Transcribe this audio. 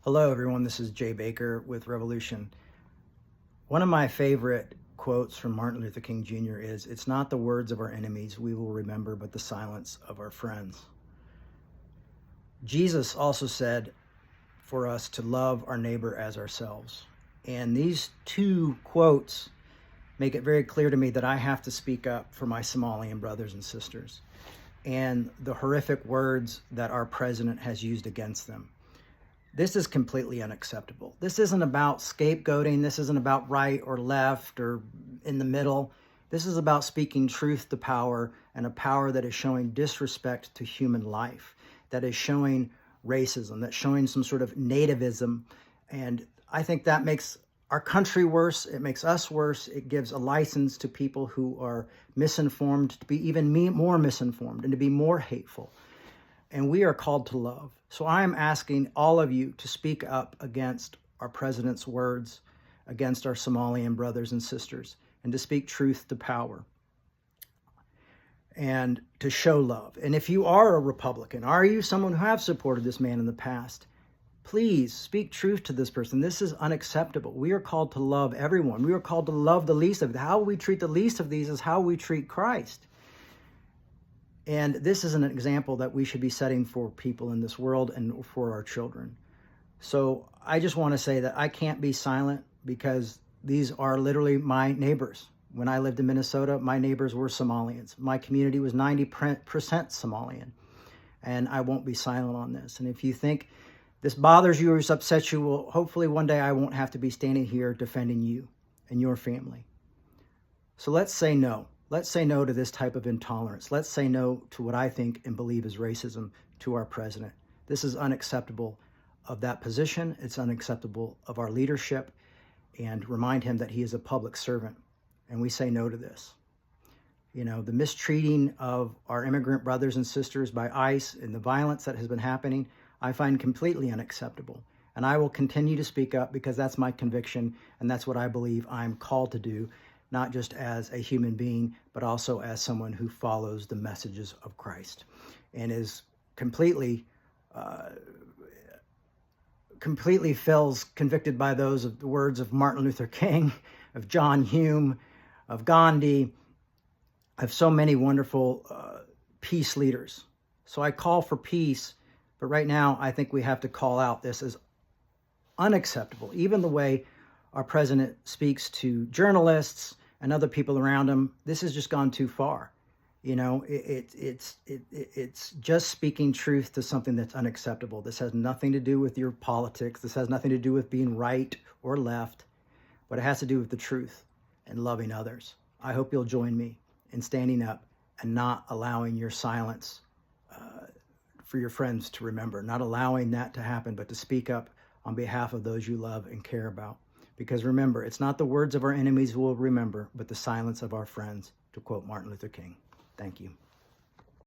Hello everyone, this is Jay Baker with Revolution. One of my favorite quotes from Martin Luther King Jr. is, "It's not the words of our enemies we will remember, but the silence of our friends." Jesus also said for us to love our neighbor as ourselves. And these two quotes make it very clear to me that I have to speak up for my Somalian brothers and sisters and the horrific words that our president has used against them. This is completely unacceptable. This isn't about scapegoating. This isn't about right or left or in the middle. This is about speaking truth to power, and a power that is showing disrespect to human life, that is showing racism, that's showing some sort of nativism. And I think that makes our country worse. It makes us worse. It gives a license to people who are misinformed to be even more misinformed and to be more hateful. And we are called to love. So I am asking all of you to speak up against our president's words, against our Somalian brothers and sisters, and to speak truth to power and to show love. And if you are a Republican, are you someone who have supported this man in the past, please speak truth to this person. This is unacceptable. We are called to love everyone. We are called to love the least of them. How we treat the least of these is how we treat Christ. And this is an example that we should be setting for people in this world and for our children. So I just want to say that I can't be silent, because these are literally my neighbors. When I lived in Minnesota, my neighbors were Somalians. My community was 90% Somalian. And I won't be silent on this. And if you think this bothers you or upsets you, well, hopefully one day I won't have to be standing here defending you and your family. So let's say no. Let's say no to this type of intolerance. Let's say no to what I think and believe is racism to our president. This is unacceptable of that position. It's unacceptable of our leadership, and remind him that he is a public servant. And we say no to this. You know, the mistreating of our immigrant brothers and sisters by ICE and the violence that has been happening, I find completely unacceptable. And I will continue to speak up, because that's my conviction, and that's what I believe I'm called to do, not just as a human being, but also as someone who follows the messages of Christ and is completely feels convicted by those of the words of Martin Luther King, of John Hume, of Gandhi, of so many wonderful peace leaders. So I call for peace, but right now I think we have to call out this as unacceptable. Even the way our president speaks to journalists and other people around him, this has just gone too far. You know, it's just speaking truth to something that's unacceptable. This has nothing to do with your politics. This has nothing to do with being right or left, but it has to do with the truth and loving others. I hope you'll join me in standing up and not allowing your silence for your friends to remember, not allowing that to happen, but to speak up on behalf of those you love and care about. Because remember, it's not the words of our enemies we'll remember, but the silence of our friends, to quote Martin Luther King. Thank you.